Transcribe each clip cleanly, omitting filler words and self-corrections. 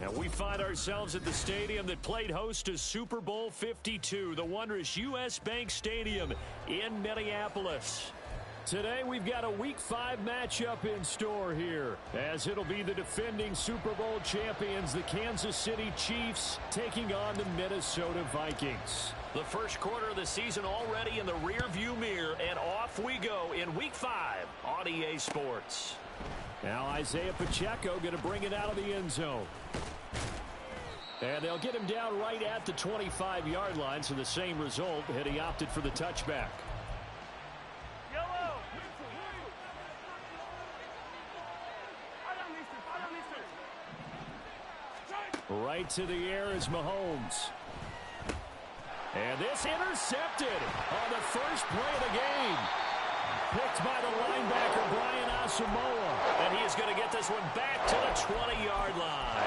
And we find ourselves at the stadium that played host to Super Bowl 52, the wondrous U.S. Bank Stadium in Minneapolis. Today we've got a Week 5 matchup in store here, as it'll be the defending Super Bowl champions, the Kansas City Chiefs, taking on the Minnesota Vikings. The first quarter of the season already in the rearview mirror, and off we go in Week 5 on EA Sports. Now Isaiah Pacheco going to bring it out of the end zone. And they'll get him down right at the 25-yard line, so the same result, and he opted for the touchback. Right to the air is Mahomes. And this intercepted on the first play of the game. Picked by the linebacker, Brian Asamoah. And he is going to get this one back to the 20-yard line.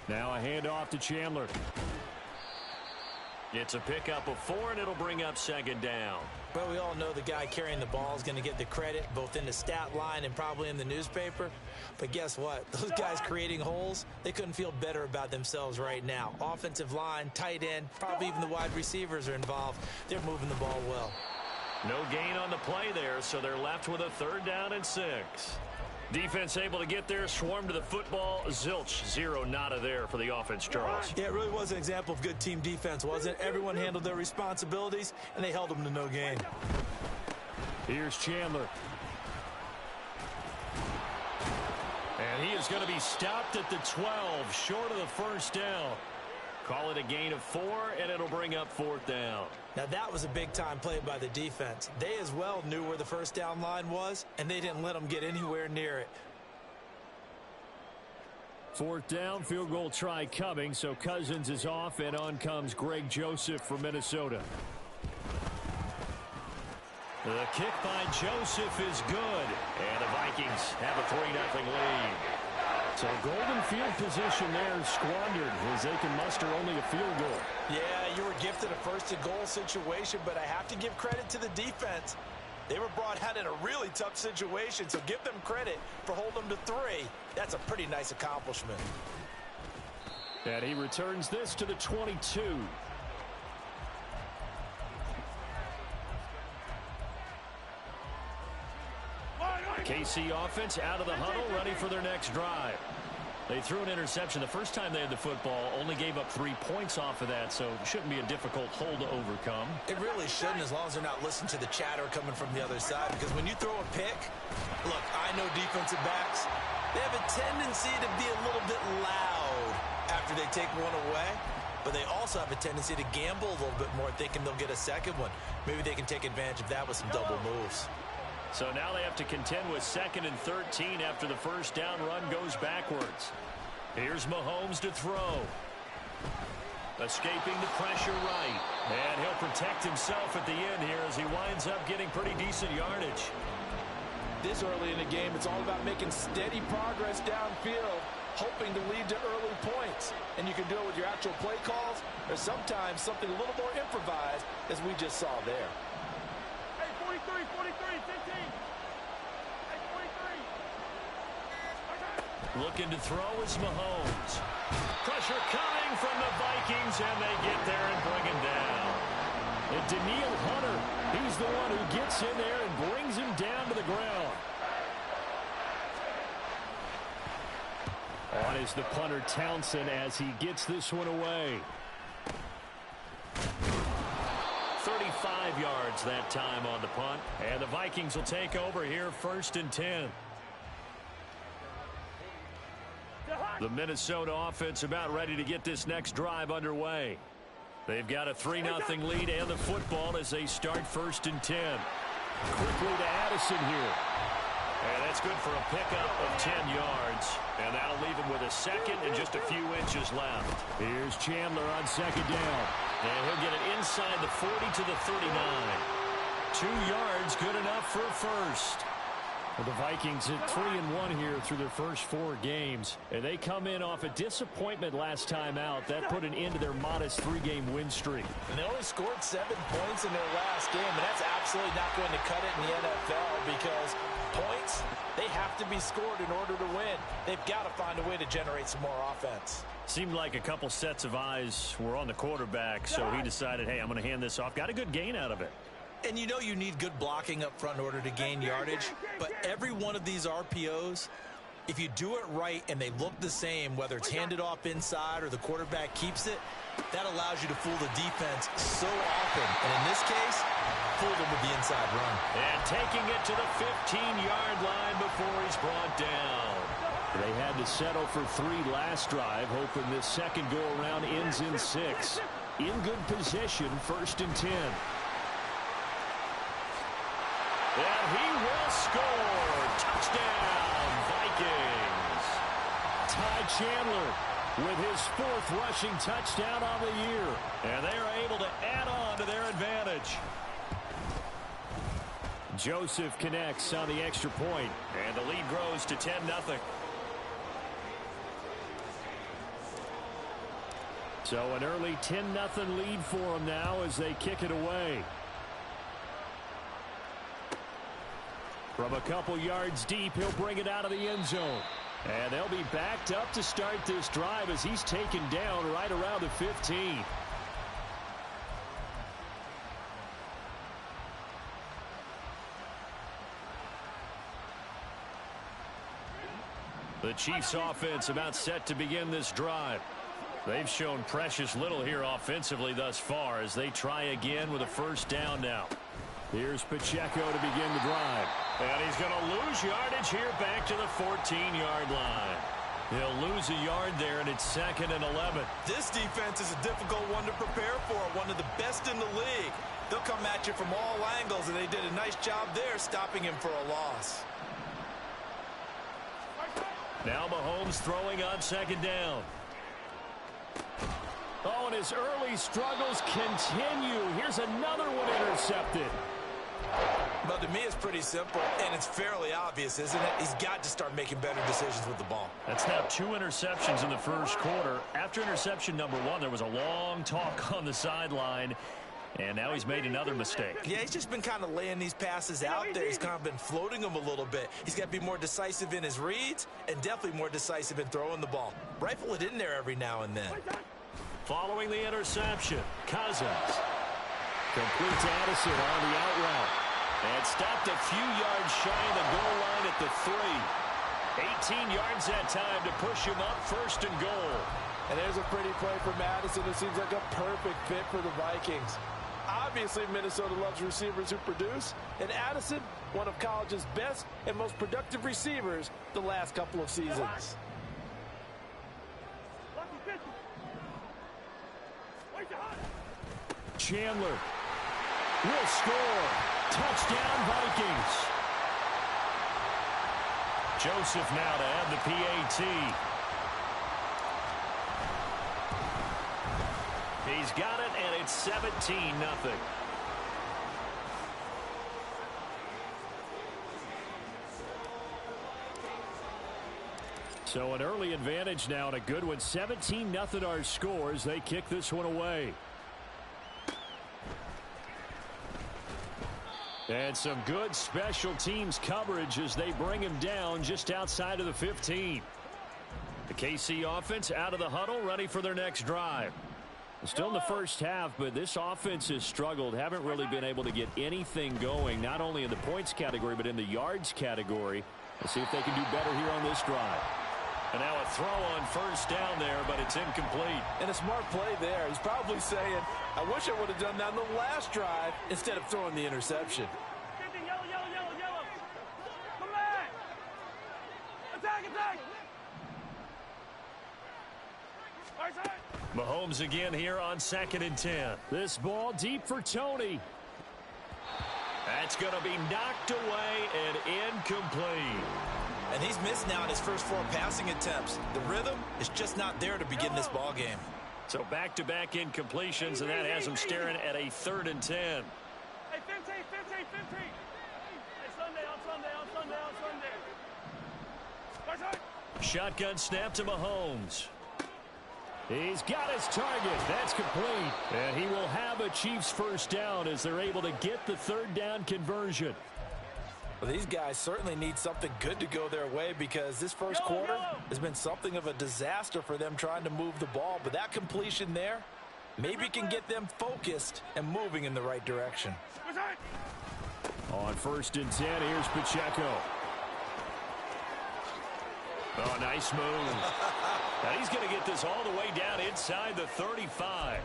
Now a handoff to Chandler. It's a pickup of 4, and it'll bring up second down. Well, we all know the guy carrying the ball is going to get the credit, both in the stat line and probably in the newspaper. But guess what? Those guys creating holes, they couldn't feel better about themselves right now. Offensive line, tight end, probably even the wide receivers are involved. They're moving the ball well. No gain on the play there, so they're left with a 3rd down and 6. Defense able to get there, swarm to the football. Zilch, 0 nada there for the offense, Charles. Yeah, it really was an example of good team defense, wasn't it? Everyone handled their responsibilities, and they held them to no gain. Here's Chandler. And he is going to be stopped at the 12, short of the first down. Call it a gain of 4, and it'll bring up 4th down. Now, that was a big-time play by the defense. They as well knew where the first down line was, and they didn't let them get anywhere near it. 4th down, field goal try coming, so Cousins is off, and on comes Greg Joseph for Minnesota. The kick by Joseph is good, and the Vikings have a 3-0 lead. So golden field position there squandered as they can muster only a field goal. Yeah, you were gifted a first-and-goal situation, but I have to give credit to the defense. They were brought out in a really tough situation, so give them credit for holding them to 3. That's a pretty nice accomplishment. And he returns this to the 22. KC offense out of the huddle, ready for their next drive. They threw an interception the first time they had the football, only gave up 3 points off of that, so it shouldn't be a difficult hole to overcome. It really shouldn't, as long as they're not listening to the chatter coming from the other side, because when you throw a pick, look, I know defensive backs, they have a tendency to be a little bit loud after they take one away, but they also have a tendency to gamble a little bit more, thinking they'll get a second one. Maybe they can take advantage of that with some double moves. So now they have to contend with 2nd and 13 after the first down run goes backwards. Here's Mahomes to throw. Escaping the pressure right. And he'll protect himself at the end here as he winds up getting pretty decent yardage. This early in the game, it's all about making steady progress downfield, hoping to lead to early points. And you can do it with your actual play calls, or sometimes something a little more improvised, as we just saw there. Hey, 43, 15. Looking to throw is Mahomes. Pressure coming from the Vikings, and they get there and bring him down. And Daniil Hunter, he's the one who gets in there and brings him down to the ground. On is the punter Townsend as he gets this one away. 35 yards that time on the punt, and the Vikings will take over here 1st and 10. The Minnesota offense about ready to get this next drive underway. They've got a 3-0 lead and the football as they start 1st and 10. Quickly to Addison here. And that's good for a pickup of 10 yards. And that'll leave him with a 2nd and just a few inches left. Here's Chandler on 2nd down. And he'll get it inside the 40 to the 39. 2 yards, good enough for a first. Well, the Vikings at 3-1 here through their first 4 games. And they come in off a disappointment last time out. That put an end to their modest 3-game win streak. And they only scored 7 points in their last game, and that's absolutely not going to cut it in the NFL because points, they have to be scored in order to win. They've got to find a way to generate some more offense. Seemed like a couple sets of eyes were on the quarterback, so he decided, hey, I'm going to hand this off. Got a good gain out of it. And you know you need good blocking up front in order to gain yardage, but every one of these RPOs, if you do it right and they look the same, whether it's handed off inside or the quarterback keeps it, that allows you to fool the defense so often. And in this case, fooled them with the inside run. And taking it to the 15-yard line before he's brought down. They had to settle for 3 last drive, hoping this second go-around ends in 6. In good position, 1st and 10. And he will score. Touchdown, Vikings. Ty Chandler with his 4th rushing touchdown on the year. And they are able to add on to their advantage. Joseph connects on the extra point, and the lead grows to 10-0. So an early 10-0 lead for them now as they kick it away. From a couple yards deep, he'll bring it out of the end zone. And they'll be backed up to start this drive as he's taken down right around the 15. The Chiefs offense about set to begin this drive. They've shown precious little here offensively thus far as they try again with a 1st down now. Here's Pacheco to begin the drive. And he's going to lose yardage here back to the 14-yard line. He'll lose a yard there, and it's 2nd and 11. This defense is a difficult one to prepare for, one of the best in the league. They'll come at you from all angles, and they did a nice job there stopping him for a loss. Now Mahomes throwing on 2nd down. Oh, and his early struggles continue. Here's another one intercepted. But to me, it's pretty simple, and it's fairly obvious, isn't it? He's got to start making better decisions with the ball. That's now 2 interceptions in the first quarter. After interception number 1, there was a long talk on the sideline, and now he's made another mistake. Yeah, he's just been kind of laying these passes out there. He's kind of been floating them a little bit. He's got to be more decisive in his reads and definitely more decisive in throwing the ball. Rifle it in there every now and then. Following the interception, Cousins complete to Addison on the out route. And stopped a few yards shy of the goal line at the 3. 18 yards that time to push him up 1st and goal. And there's a pretty play for Madison. It seems like a perfect fit for the Vikings. Obviously, Minnesota loves receivers who produce. And Addison, one of college's best and most productive receivers the last couple of seasons. Chandler will score. Touchdown, Vikings. Joseph now to add the PAT. He's got it, and it's 17-0. So an early advantage now and a good one. 17-0 our scores. They kick this one away. And some good special teams coverage as they bring him down just outside of the 15. The KC offense out of the huddle, ready for their next drive. Still in the first half, but this offense has struggled. Haven't really been able to get anything going, not only in the points category, but in the yards category. Let's see if they can do better here on this drive. And now a throw on 1st down there, but it's incomplete. And a smart play there. He's probably saying, I wish I would have done that on the last drive instead of throwing the interception. Yellow, yellow, yellow, yellow. Come back. Attack, attack. Right side. Mahomes again here on 2nd and 10. This ball deep for Tony. That's going to be knocked away and incomplete. And he's missed now in his first 4 passing attempts. The rhythm is just not there to begin this ball game. So back-to-back incompletions, and that has him staring at a 3rd and 10. Hey, 15, 15, 15. Hey, Sunday, on Sunday, on Sunday, on Sunday. Right side. Shotgun snap to Mahomes. He's got his target. That's complete. And he will have a Chiefs first down as they're able to get the third down conversion. Well, these guys certainly need something good to go their way because this first quarter has been something of a disaster for them trying to move the ball. But that completion there maybe can get them focused and moving in the right direction. On 1st and 10, here's Pacheco. Oh, nice move. Now he's going to get this all the way down inside the 35.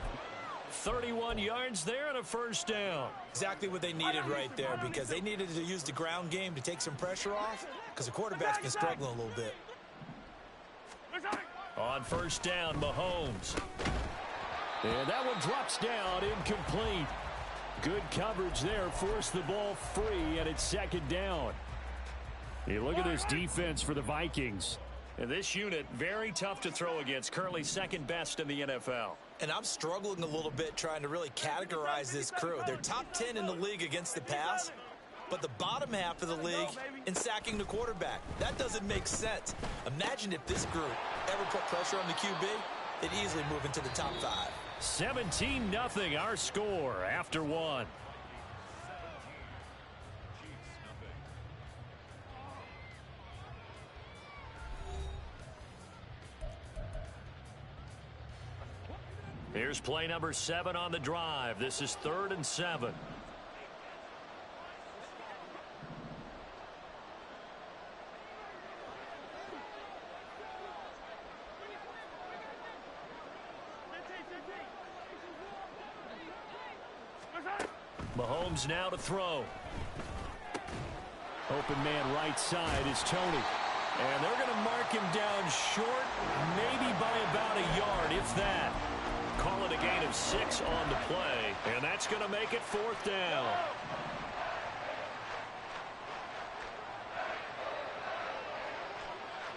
31 yards there and a first down. Exactly what they needed right there because they needed to use the ground game to take some pressure off because the quarterback's been struggling a little bit. On 1st down, Mahomes. And that one drops down, incomplete. Good coverage there, forced the ball free, and it's 2nd down. You look at this defense for the Vikings. And this unit, very tough to throw against, currently 2nd best in the NFL. And I'm struggling a little bit trying to really categorize this crew. They're top 10 in the league against the pass, but the bottom half of the league in sacking the quarterback. That doesn't make sense. Imagine if this group ever put pressure on the QB, they'd easily move into the top 5. 17-0 our score after 1. Here's play number 7 on the drive. This is 3rd and 7. Mahomes now to throw. Open man right side is Tony. And they're going to mark him down short, maybe by about a yard, if that. Call it a gain of 6 on the play, and that's going to make it 4th down.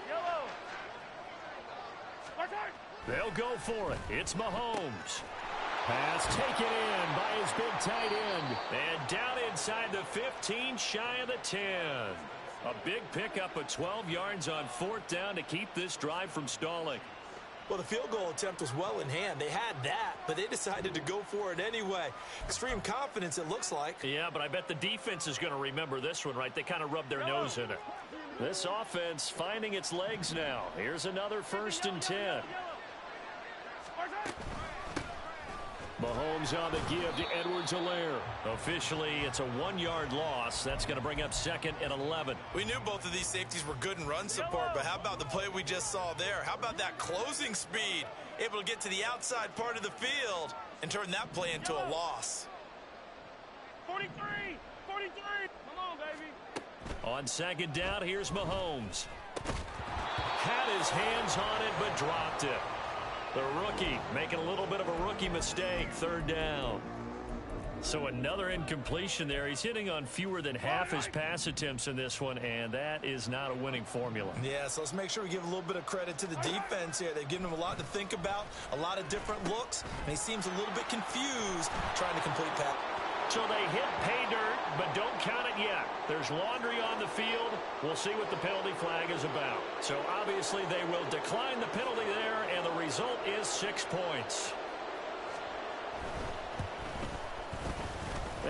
Yellow. They'll go for it. It's Mahomes. Pass taken in by his big tight end. And down inside the 15, shy of the 10. A big pickup of 12 yards on 4th down to keep this drive from stalling. Well, the field goal attempt was well in hand. They had that, but they decided to go for it anyway. Extreme confidence, it looks like. Yeah, but I bet the defense is going to remember this one, right? They kind of rubbed their nose in it. This offense finding its legs now. Here's another 1st and 10. Mahomes on the give to Edwards-Helaire. Officially, it's a 1-yard loss. That's going to bring up 2nd and 11. We knew both of these safeties were good in run support, but how about the play we just saw there? How about that closing speed? Able to get to the outside part of the field and turn that play into a loss. 43! 43! Come on, baby. On 2nd down, here's Mahomes. Had his hands on it, but dropped it. The rookie making a little bit of a rookie mistake, 3rd down. So another incompletion there. He's hitting on fewer than half his pass attempts in this one, and that is not a winning formula. Yeah, so let's make sure we give a little bit of credit to the defense here. They've given him a lot to think about, a lot of different looks, and he seems a little bit confused trying to complete pass. So they hit pay dirt, but don't count it yet. There's laundry on the field. We'll see what the penalty flag is about. So obviously they will decline the penalty there, and the result is 6 points.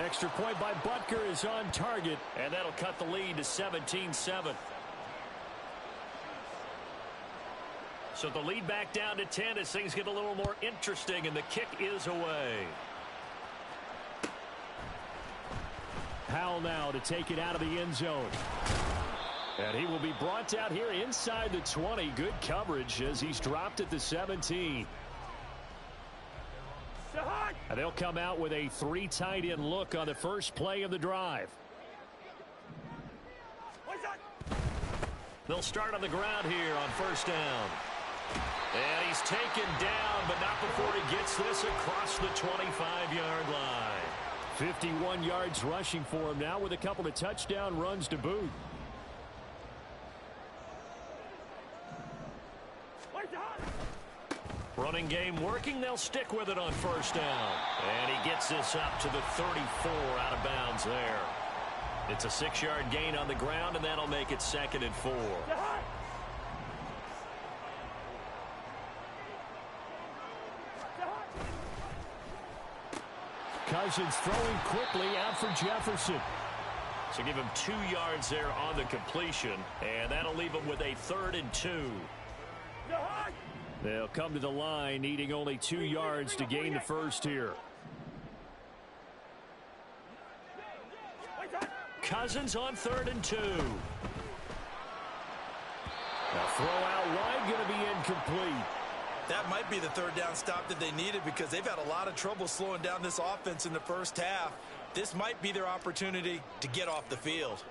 Extra point by Butker is on target, and that'll cut the lead to 17-7. So the lead back down to 10 as things get a little more interesting, and the kick is away. Howell now to take it out of the end zone. And he will be brought out here inside the 20. Good coverage as he's dropped at the 17. And they'll come out with a 3 tight end look on the first play of the drive. They'll start on the ground here on 1st down. And he's taken down, but not before he gets this across the 25-yard line. 51 yards rushing for him now with a couple of touchdown runs to boot. Running game working. They'll stick with it on first down. And he gets this up to the 34 out of bounds there. It's a 6-yard gain on the ground, and that'll make it 2nd and 4. Cousins throwing quickly out for Jefferson. So give him 2 yards there on the completion, and that'll leave him with a 3rd and 2. They'll come to the line needing only 2 yards to gain the first here. Cousins on 3rd and 2. Now throw out wide, going to be incomplete. That might be the 3rd down stop that they needed because they've had a lot of trouble slowing down this offense in the first half. This might be their opportunity to get off the field.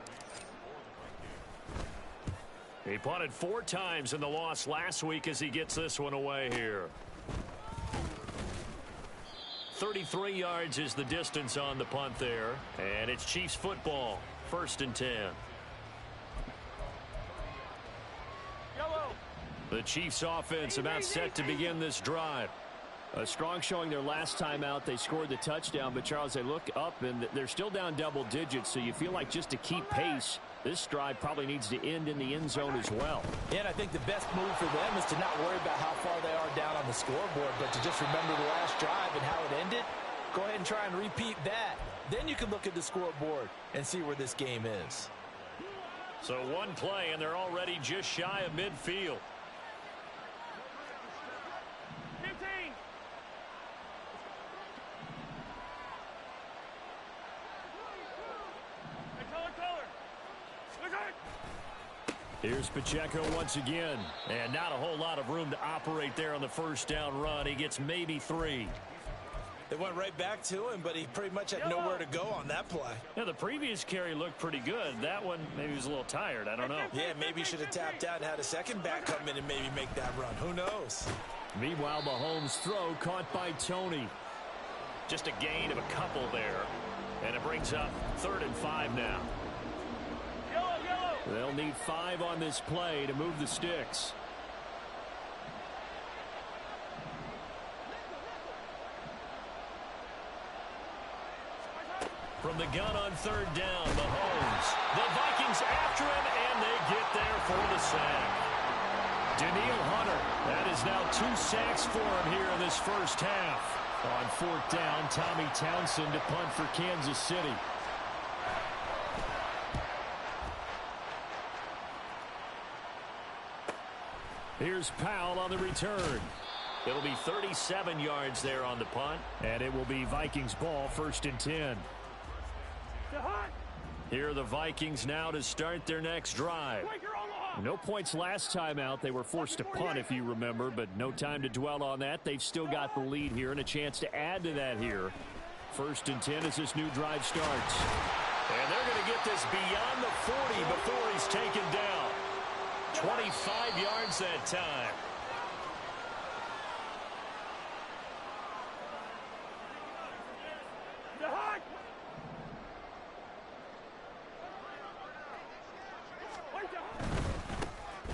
He punted 4 times in the loss last week as he gets this one away here. 33 yards is the distance on the punt there. And it's Chiefs football. 1st and 10. The Chiefs offense about set to begin this drive. A strong showing their last time out. They scored the touchdown, but Charles, they look up and they're still down double digits, so you feel like just to keep pace, this drive probably needs to end in the end zone as well. Yeah, and I think the best move for them is to not worry about how far they are down on the scoreboard, but to just remember the last drive and how it ended. Go ahead and try and repeat that. Then you can look at the scoreboard and see where this game is. So one play, and they're already just shy of midfield. 15. Here's Pacheco once again. And not a whole lot of room to operate there on the first down run. He gets maybe 3. They went right back to him, but he pretty much had nowhere to go on that play. Yeah, the previous carry looked pretty good. That one, maybe he was a little tired. I don't know. Yeah, maybe he should have tapped out and had a second back come in and maybe make that run. Who knows? Meanwhile, Mahomes' throw caught by Tony. Just a gain of a couple there. And it brings up 3rd and 5 now. They'll need 5 on this play to move the sticks. From the gun on 3rd down, Mahomes. The Vikings after him, and they get there for the sack. Daniil Hunter. That is now 2 sacks for him here in this first half. On 4th down, Tommy Townsend to punt for Kansas City. Here's Powell on the return. It'll be 37 yards there on the punt, and it will be Vikings ball, 1st and 10. Here are the Vikings now to start their next drive. No points last time out. They were forced to punt, if you remember, but no time to dwell on that. They've still got the lead here and a chance to add to that here. 1st and 10 as this new drive starts. And they're going to get this beyond the 40 before he's taken down. 25 yards that time.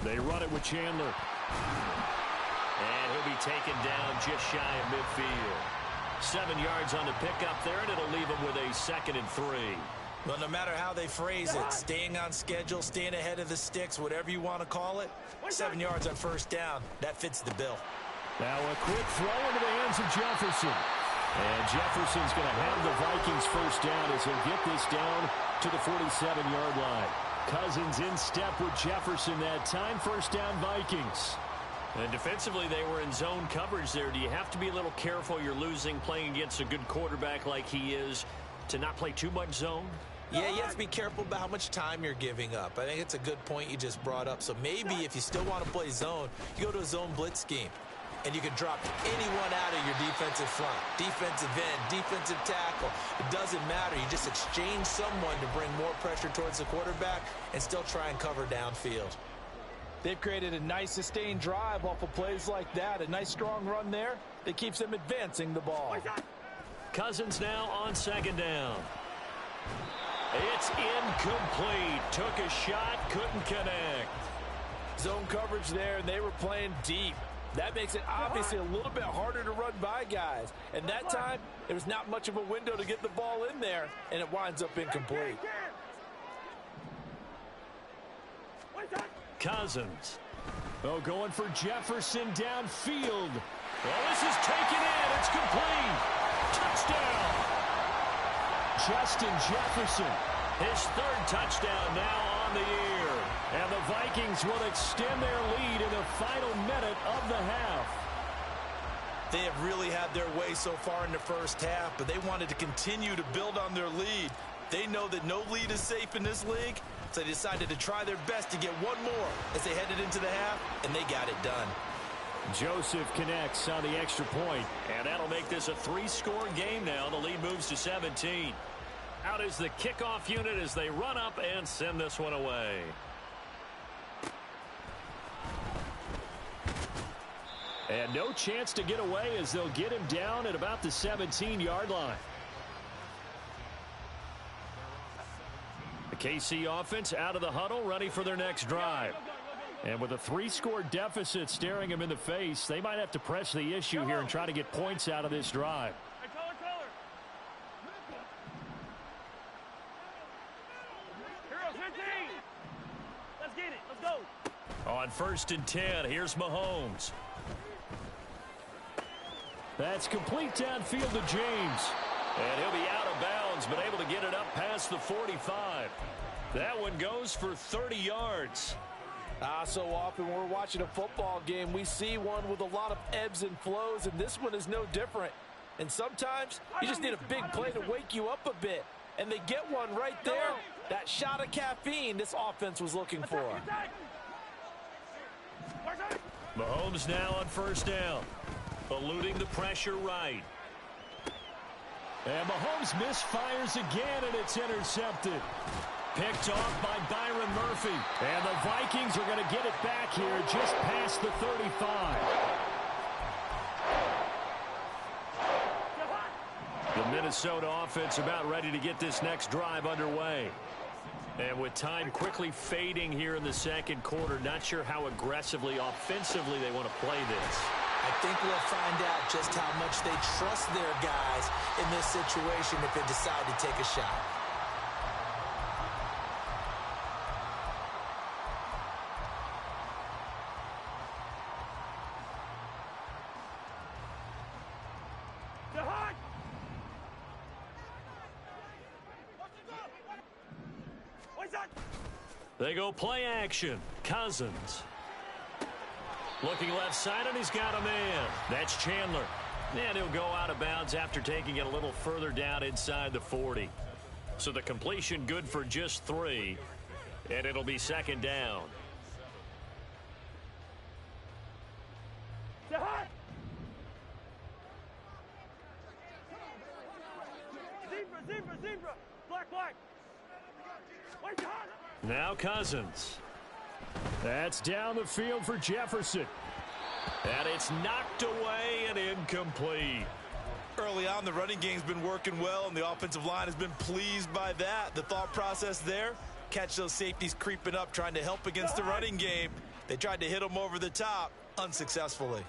They run it with Chandler. And he'll be taken down just shy of midfield. 7 yards on the pickup there, and it'll leave him with a 2nd and 3. Well, no matter how they phrase it, staying on schedule, staying ahead of the sticks, whatever you want to call it, 7 yards on 1st down, that fits the bill. Now a quick throw into the hands of Jefferson. And Jefferson's going to have the Vikings 1st down as he'll get this down to the 47-yard line. Cousins in step with Jefferson that time. 1st down, Vikings. And defensively, they were in zone coverage there. Do you have to be a little careful? You're losing playing against a good quarterback like he is to not play too much zone? Yeah, you have to be careful about how much time you're giving up. I think it's a good point you just brought up. So maybe if you still want to play zone, you go to a zone blitz scheme. And you can drop anyone out of your defensive front, defensive end, defensive tackle. It doesn't matter. You just exchange someone to bring more pressure towards the quarterback and still try and cover downfield. They've created a nice sustained drive off of plays like that. A nice strong run there that keeps them advancing the ball. Cousins now on 2nd down. It's incomplete. Took a shot, couldn't connect. Zone coverage there, and they were playing deep. That makes it obviously a little bit harder to run by guys. And that time, there was not much of a window to get the ball in there, and it winds up incomplete. Cousins. Oh, going for Jefferson downfield. Well, this is taken in. It's complete. Touchdown. Justin Jefferson. His third touchdown now on the year. And the Vikings will extend their lead in the final minute of the half. They have really had their way so far in the first half, but they wanted to continue to build on their lead. They know that no lead is safe in this league, so they decided to try their best to get one more as they headed into the half, and they got it done. Joseph connects on the extra point, and that'll make this a 3-score game now. The lead moves to 17. Out is the kickoff unit as they run up and send this one away. And no chance to get away as they'll get him down at about the 17-yard line. The KC offense out of the huddle, ready for their next drive. And with a 3-score deficit staring them in the face, they might have to press the issue here and try to get points out of this drive. Let's get it. Let's go. On 1st and 10, here's Mahomes. That's complete downfield to James. And he'll be out of bounds, but able to get it up past the 45. That one goes for 30 yards. So often when we're watching a football game, we see one with a lot of ebbs and flows, and this one is no different. And sometimes you just need a big play to wake you up a bit. And they get one right there. That shot of caffeine this offense was looking for. Mahomes now on 1st down. Eluding the pressure right. And Mahomes misfires again, and it's intercepted. Picked off by Byron Murphy. And the Vikings are going to get it back here just past the 35. The Minnesota offense about ready to get this next drive underway. And with time quickly fading here in the second quarter, not sure how aggressively, offensively they want to play this. I think we'll find out just how much they trust their guys in this situation if they decide to take a shot. They go play action. Cousins. Looking left side, and he's got a man. That's Chandler. And he'll go out of bounds after taking it a little further down inside the 40. So the completion good for just 3. And it'll be 2nd down. Zebra. Black. Now Cousins. That's down the field for Jefferson. And it's knocked away and incomplete. Early on, the running game's been working well, and the offensive line has been pleased by that. The thought process there, catch those safeties creeping up, trying to help against the running game. They tried to hit them over the top, unsuccessfully.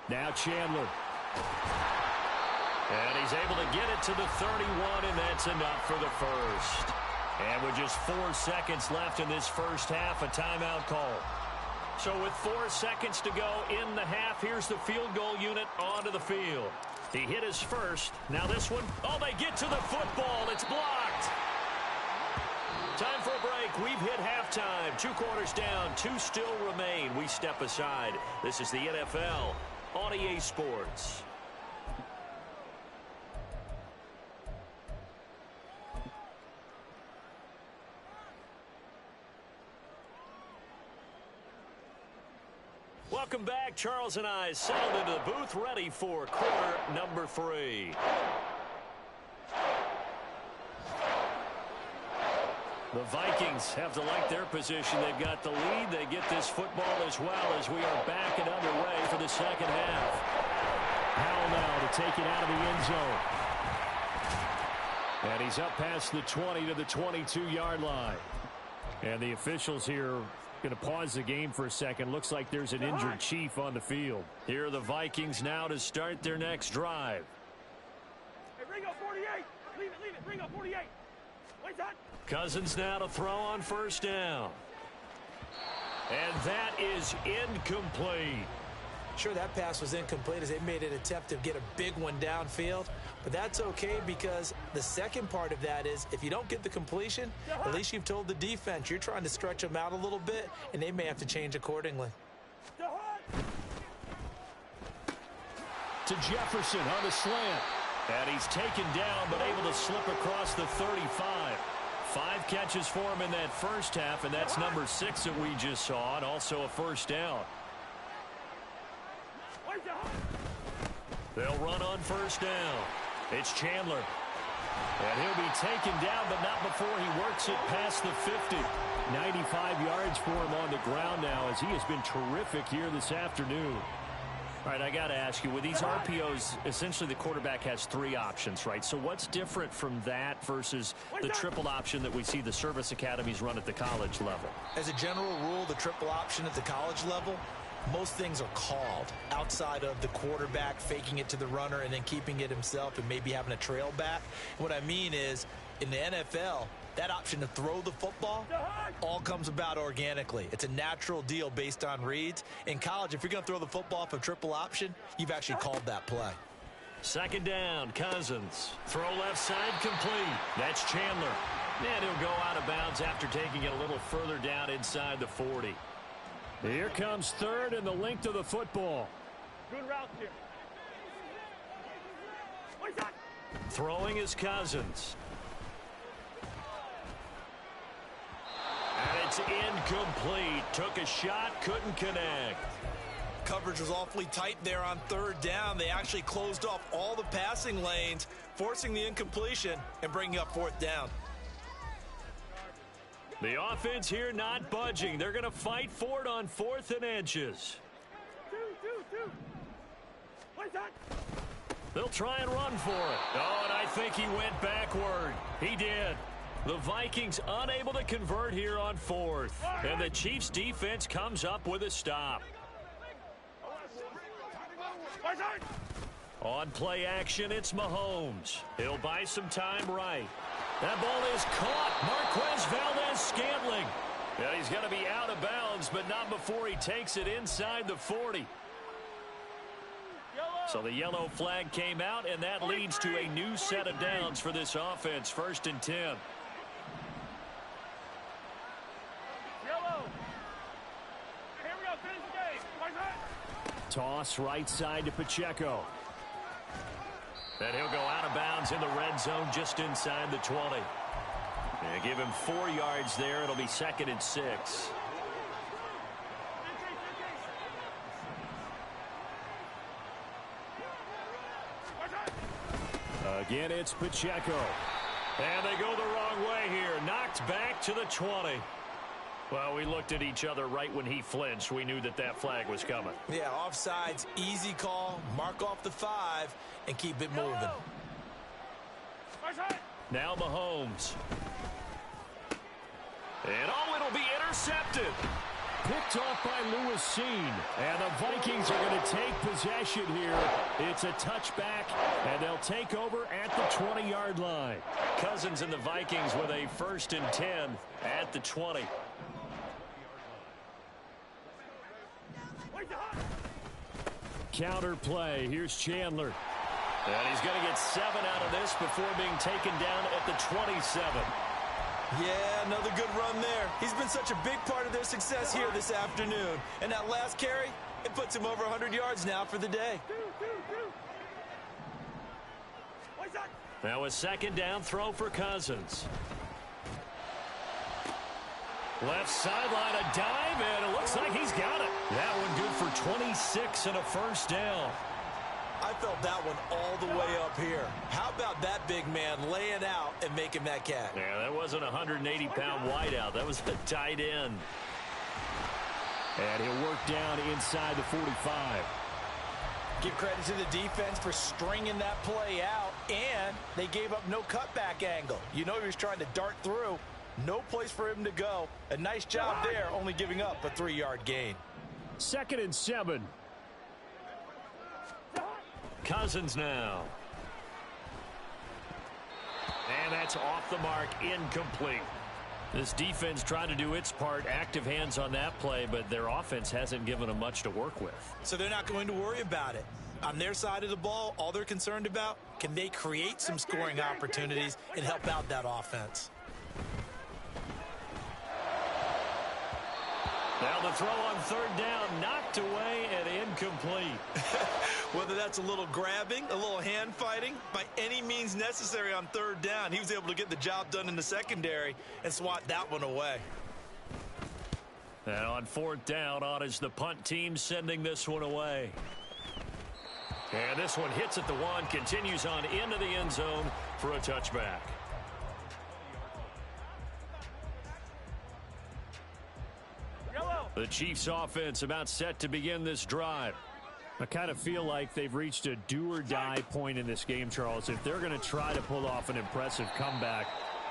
Now Chandler. And he's able to get it to the 31, and that's enough for the first. And with just 4 seconds left in this first half, a timeout call. So with 4 seconds to go in the half, here's the field goal unit onto the field. He hit his first. Now this one. Oh, they get to the football. It's blocked. Time for a break. We've hit halftime. 2 quarters down. 2 still remain. We step aside. This is the NFL on EA Sports. Welcome back. Charles and I settled into the booth, ready for quarter number 3. The Vikings have to like their position. They've got the lead. They get this football as well as we are back and underway for the second half. Howell now to take it out of the end zone. And he's up past the 20 to the 22-yard line. And the officials here going to pause the game for a second. Looks like there's an injured Chief on the field. Here are the Vikings now to start their next drive. Hey, Ringo, 48. Leave it. Ringo, 48. Wait, son. Cousins now to throw on first down. And that is incomplete. Sure, that pass was incomplete as they made an attempt to get a big one downfield. But that's okay because the second part of that is if you don't get the completion, at least you've told the defense you're trying to stretch them out a little bit, and they may have to change accordingly. To Jefferson on the slant. And he's taken down but able to slip across the 35. 5 catches for him in that first half, and that's number 6 that we just saw, and also a first down. They'll run on first down. It's Chandler. And he'll be taken down, but not before he works it past the 50. 95 yards for him on the ground now as he has been terrific here this afternoon. All right, I got to ask you, with these RPOs, essentially the quarterback has 3 options, right? So what's different from that versus the triple option that we see the service academies run at the college level? As a general rule, the triple option at the college level, most things are called outside of the quarterback faking it to the runner and then keeping it himself and maybe having a trail back. What I mean is, in the NFL, that option to throw the football all comes about organically. It's a natural deal based on reads. In college, if you're going to throw the football off a triple option, you've actually called that play. Second down, Cousins. Throw left side complete. That's Chandler. And he'll go out of bounds after taking it a little further down inside the 40. Here comes third and the length of the football. Good route here. Throwing is Cousins. And it's incomplete. Took a shot, couldn't connect. Coverage was awfully tight there on third down. They actually closed off all the passing lanes, forcing the incompletion and bringing up fourth down. The offense here not budging. They're going to fight for it on 4th and inches. Two. They'll try and run for it. Oh, and I think he went backward. He did. The Vikings unable to convert here on 4th. And the Chiefs defense comes up with a stop. On play action, it's Mahomes. He'll buy some time right. That ball is caught. Marquez Valdes-Scantling. Yeah, he's going to be out of bounds, but not before he takes it inside the 40. So the yellow flag came out, and that leads to a new set of downs for this offense. 1st and 10. Toss right side to Pacheco. And he'll go out of bounds in the red zone just inside the 20. And give him 4 yards there. It'll be 2nd and 6. Again, it's Pacheco. And they go the wrong way here. Knocked back to the 20. Well, we looked at each other right when he flinched. We knew that that flag was coming. Yeah, offsides, easy call. Mark off the 5 and keep it moving. Now Mahomes. And oh, it'll be intercepted. Picked off by Lewis Seen. And the Vikings are going to take possession here. It's a touchback, and they'll take over at the 20-yard line. Cousins and the Vikings with a 1st and 10 at the 20. Counter play. Here's Chandler. And he's going to get 7 out of this before being taken down at the 27. Yeah, another good run there. He's been such a big part of their success here this afternoon. And that last carry, it puts him over 100 yards now for the day. Now a 2nd down throw for Cousins. Left sideline, a dive, and it looks like he's got it. That one good for 26 and a 1st down. I felt that one all the way up here. How about that big man laying out and making that catch? Yeah, that wasn't a 180-pound wideout. That was a tight end. And he'll work down inside the 45. Give credit to the defense for stringing that play out, and they gave up no cutback angle. You know he was trying to dart through. No place for him to go. A nice job there, only giving up a 3-yard gain. 2nd and 7. Cousins now. And that's off the mark, incomplete. This defense trying to do its part, active hands on that play, but their offense hasn't given them much to work with. So they're not going to worry about it. On their side of the ball, all they're concerned about, can they create some scoring opportunities and help out that offense? Now the throw on 3rd down, knocked away and incomplete. Whether that's a little grabbing, a little hand fighting, by any means necessary on 3rd down, he was able to get the job done in the secondary and swat that one away. And on 4th down, on is the punt team sending this one away. And this one hits at the 1, continues on into the end zone for a touchback. The Chiefs offense about set to begin this drive. I kind of feel like they've reached a do-or-die point in this game, Charles. If they're going to try to pull off an impressive comeback,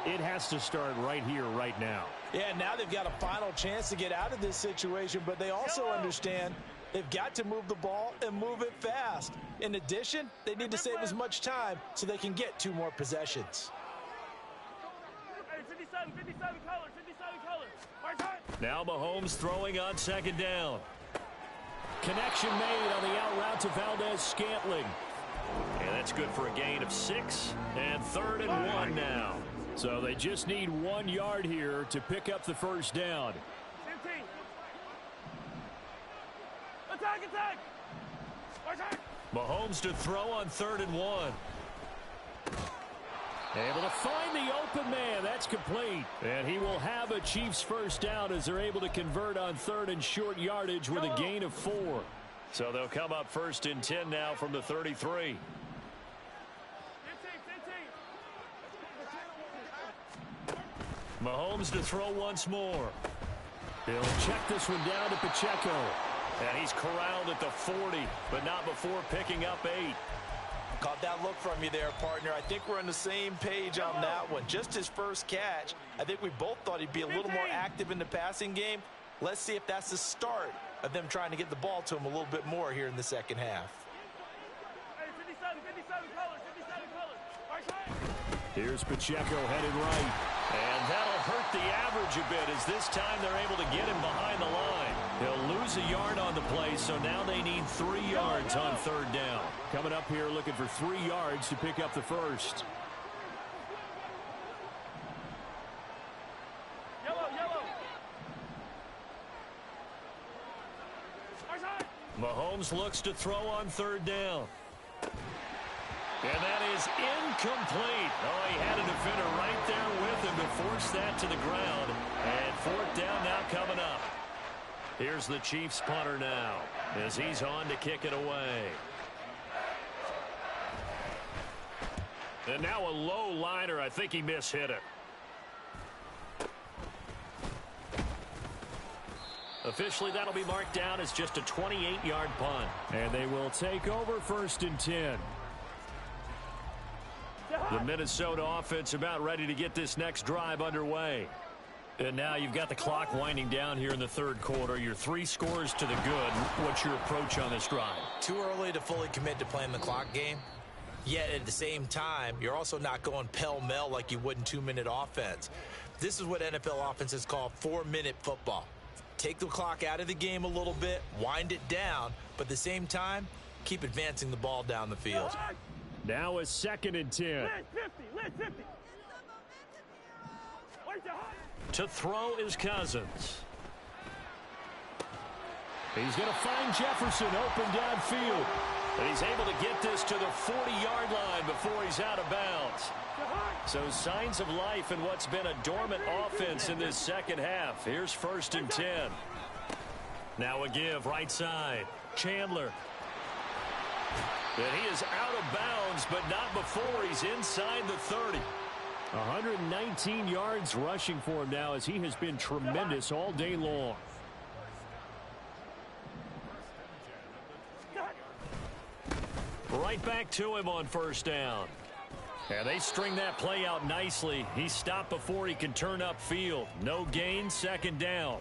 it has to start right here, right now. Yeah, now they've got a final chance to get out of this situation, but they also understand they've got to move the ball and move it fast. In addition, they need to save as much time so they can get 2 more possessions. Hey, 57 colors, 57 colors. Right side. Now Mahomes throwing on 2nd down. Connection made on the out route to Valdez-Scantling. And that's good for a gain of 6. And 3rd and 1 now. So they just need 1 yard here to pick up the 1st down. 15. Attack, attack. Right side. Mahomes to throw on 3rd and 1. Able to find the open man. That's complete. And he will have a Chiefs 1st down as they're able to convert on 3rd and short yardage with a gain of 4. So they'll come up 1st and 10 now from the 33. 15. Mahomes to throw once more. He'll check this one down to Pacheco. And he's corralled at the 40, but not before picking up 8. Caught that look from you there, partner. I think we're on the same page on that one. Just his first catch. I think we both thought he'd be a little more active in the passing game. Let's see if that's the start of them trying to get the ball to him a little bit more here in the second half. Hey, 57 colors, 57 colors. Right side. Here's Pacheco headed right. And that'll hurt the average a bit as this time they're able to get him behind the line. He'll lose a yard on the play, so now they need 3 yards on 3rd down. Coming up here looking for 3 yards to pick up the 1st. Yellow. Right side. Mahomes looks to throw on 3rd down. And that is incomplete. Oh, he had a defender right there with him to force that to the ground. And 4th down now coming up. Here's the Chiefs punter now as he's on to kick it away. And now a low liner. I think he mishit it. Officially, that'll be marked down as just a 28-yard punt. And they will take over 1st and 10. The Minnesota offense about ready to get this next drive underway. And now you've got the clock winding down here in the 3rd quarter. Your 3 scores to the good. What's your approach on this drive? Too early to fully commit to playing the clock game. Yet at the same time, you're also not going pell-mell like you would in 2-minute offense. This is what NFL offenses call 4-minute football. Take the clock out of the game a little bit, wind it down, but at the same time, keep advancing the ball down the field. Now a 2nd and 10. Lid 50. To throw is Cousins. He's going to find Jefferson open downfield. And he's able to get this to the 40-yard line before he's out of bounds. So signs of life in what's been a dormant offense in this second half. Here's 1st and 10. Now a give right side. Chandler. And he is out of bounds, but not before he's inside the 30. 119 yards rushing for him now as he has been tremendous all day long. Right back to him on 1st down. And they string that play out nicely. He stopped before he can turn upfield. No gain, second down.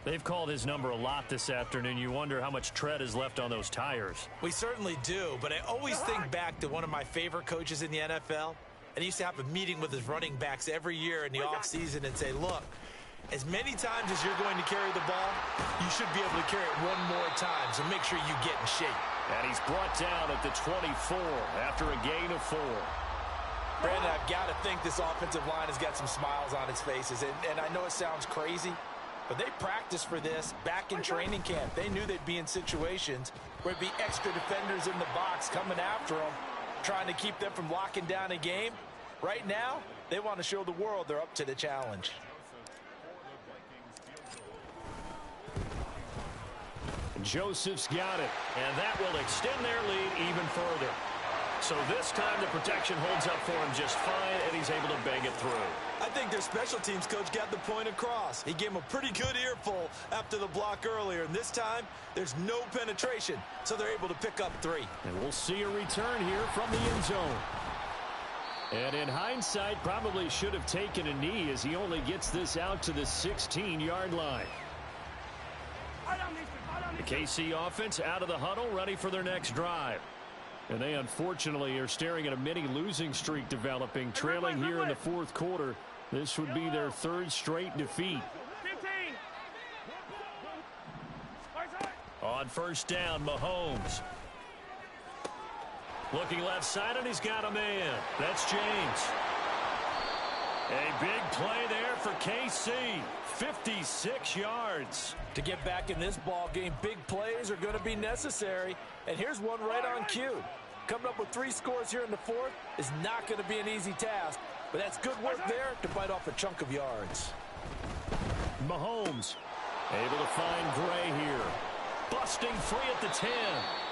They've called his number a lot this afternoon. You wonder how much tread is left on those tires. We certainly do, but I always think back to one of my favorite coaches in the NFL. And he used to have a meeting with his running backs every year in the offseason and say, look, as many times as you're going to carry the ball, you should be able to carry it one more time, so make sure you get in shape. And he's brought down at the 24 after a gain of 4. Brandon, I've got to think this offensive line has got some smiles on its faces. And I know it sounds crazy, but they practiced for this back in training camp. They knew they'd be in situations where there'd be extra defenders in the box coming after them, trying to keep them from locking down a game. Right now, they want to show the world they're up to the challenge. Joseph's got it, and that will extend their lead even further. So this time the protection holds up for him just fine, and he's able to bang it through. I think their special teams coach got the point across. He gave him a pretty good earful after the block earlier, and this time there's no penetration, so they're able to pick up 3. And we'll see a return here from the end zone. And in hindsight, probably should have taken a knee as he only gets this out to the 16-yard line. The KC offense out of the huddle, ready for their next drive. And they unfortunately are staring at a mini losing streak developing, trailing here in the 4th quarter. This would be their 3rd straight defeat. 15. On first down, Mahomes. Looking left side, and he's got a man. That's James. A big play there for KC. 56 yards. To get back in this ball game, big plays are going to be necessary. And here's one right on cue. Coming up with 3 scores here in the 4th is not going to be an easy task. But that's good work there to bite off a chunk of yards. Mahomes able to find Gray here. Busting free at the 10.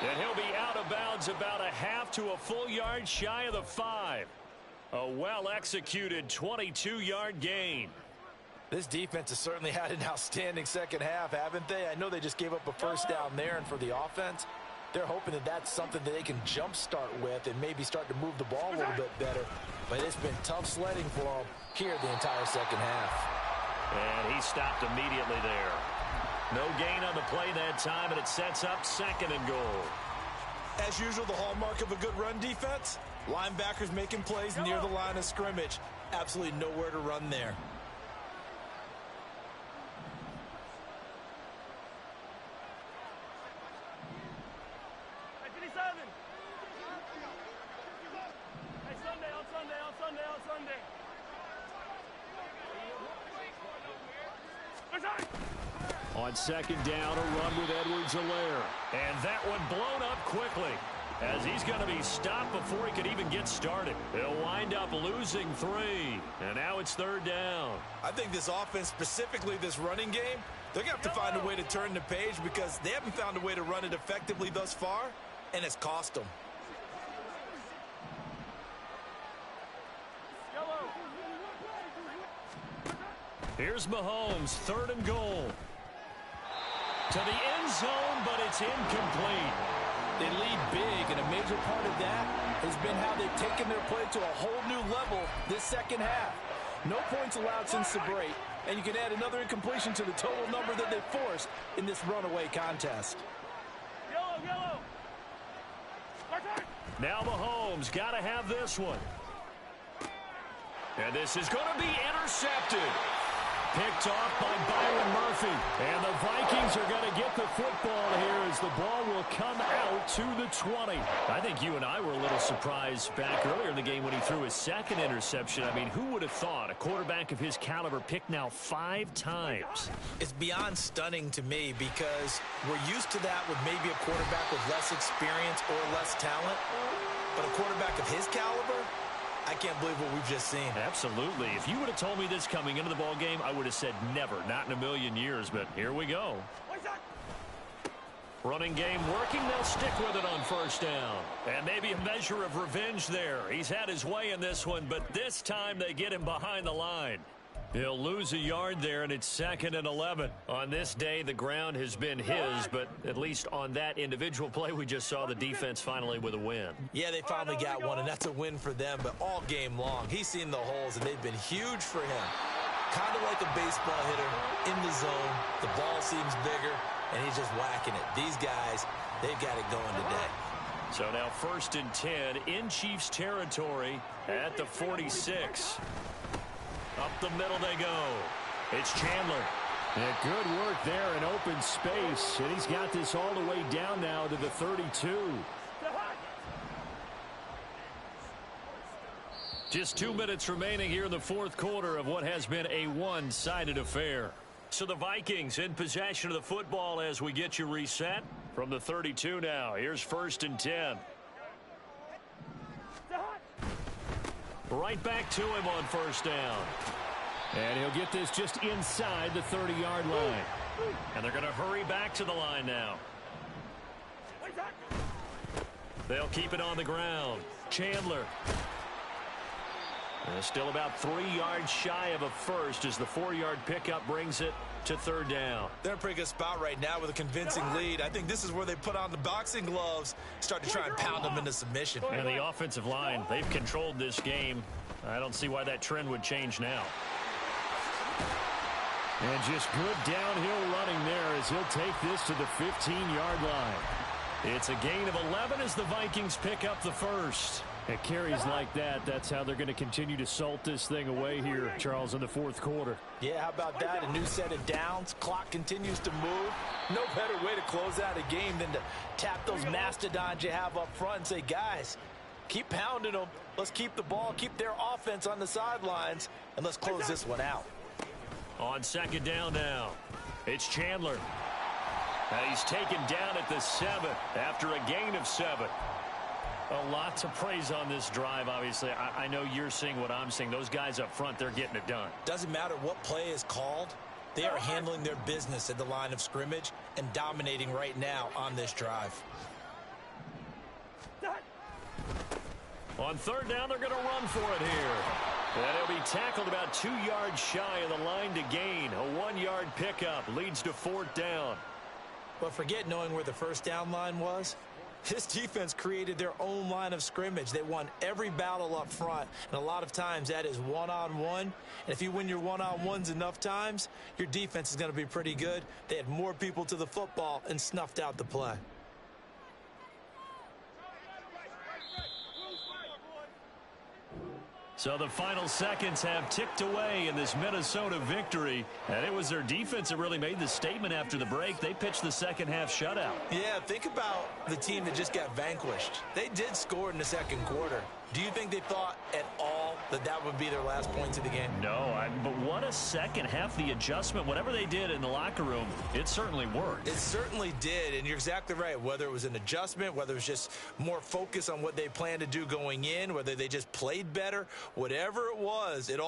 And he'll be out of bounds about a half to a full yard shy of the 5. A well-executed 22-yard gain. This defense has certainly had an outstanding second half, haven't they? I know they just gave up a first down there, and for the offense, they're hoping that that's something that they can jumpstart with and maybe start to move the ball a little bit better. But it's been tough sledding for them here the entire second half. And he stopped immediately there. No gain on the play that time, and it sets up 2nd and goal. As usual, the hallmark of a good run defense, linebackers making plays near the line of scrimmage. Absolutely nowhere to run there. On 2nd down, a run with Edwards-Helaire. And that one blown up quickly as he's going to be stopped before he could even get started. They'll wind up losing 3. And now it's 3rd down. I think this offense, specifically this running game, they're going to have to find a way to turn the page because they haven't found a way to run it effectively thus far, and it's cost them. Here's Mahomes, 3rd and goal. To the end zone, but it's incomplete. They lead big, and a major part of that has been how they've taken their play to a whole new level this second half. No points allowed since the break, and you can add another incompletion to the total number that they forced in this runaway contest. Yellow. Now Mahomes got to have this one. And this is going to be intercepted. Picked off by Byron Murphy. And the Vikings are going to get the football here as the ball will come out to the 20. I think you and I were a little surprised back earlier in the game when he threw his 2nd interception. I mean, who would have thought a quarterback of his caliber picked now 5 times? It's beyond stunning to me because we're used to that with maybe a quarterback with less experience or less talent. But a quarterback of his caliber, I can't believe what we've just seen. Absolutely. If you would have told me this coming into the ball game, I would have said never, not in a million years, but here we go. Running game working, they'll stick with it on first down. And maybe a measure of revenge there. He's had his way in this one, but this time they get him behind the line. He'll lose a yard there, and it's 2nd and 11. On this day, the ground has been his, but at least on that individual play, we just saw the defense finally with a win. Yeah, they finally got one, and that's a win for them, but all game long, he's seen the holes, and they've been huge for him. Kind of like a baseball hitter in the zone. The ball seems bigger, and he's just whacking it. These guys, they've got it going today. So now 1st and 10 in Chiefs territory at the 46. Up the middle they go. It's Chandler. Yeah, good work there in open space. And he's got this all the way down now to the 32. Just 2 minutes remaining here in the 4th quarter of what has been a one-sided affair. So the Vikings in possession of the football as we get you reset. From the 32 now, here's 1st and 10. Right back to him on 1st down. And he'll get this just inside the 30-yard line. And they're going to hurry back to the line now. They'll keep it on the ground. Chandler. Still about 3 yards shy of a first as the 4-yard pickup brings it to 3rd down. They're in a pretty good spot right now with a convincing lead. I think this is where they put on the boxing gloves, start to try and pound them into submission. And the offensive line, they've controlled this game. I don't see why that trend would change now. And just good downhill running there as he'll take this to the 15-yard line. It's a gain of 11 as the Vikings pick up the first. It carries like that. That's how they're going to continue to salt this thing away here, Charles, in the 4th quarter. Yeah, how about that? A new set of downs. Clock continues to move. No better way to close out a game than to tap those mastodons you have up front and say, guys, keep pounding them. Let's keep the ball, keep their offense on the sidelines, and let's close this one out. On 2nd down now, it's Chandler. He's taken down at the 7 after a gain of 7. A lot to praise on this drive, obviously. I know you're seeing what I'm seeing. Those guys up front, they're getting it done. Doesn't matter what play is called. They are handling their business at the line of scrimmage and dominating right now on this drive. On 3rd down, they're going to run for it here. And he'll be tackled about 2 yards shy of the line to gain. A 1-yard pickup leads to 4th down. But forget knowing where the 1st down line was. This defense created their own line of scrimmage. They won every battle up front, and a lot of times that is one-on-one. And if you win your one-on-ones enough times, your defense is going to be pretty good. They had more people to the football and snuffed out the play. So the final seconds have ticked away in this Minnesota victory. And it was their defense that really made the statement after the break. They pitched the second-half shutout. Yeah, think about the team that just got vanquished. They did score in the 2nd quarter. Do you think they thought at all that that would be their last points of the game? No, but what a second half. The adjustment, whatever they did in the locker room, it certainly worked. It certainly did, and you're exactly right. Whether it was an adjustment, whether it was just more focus on what they planned to do going in, whether they just played better, whatever it was, it all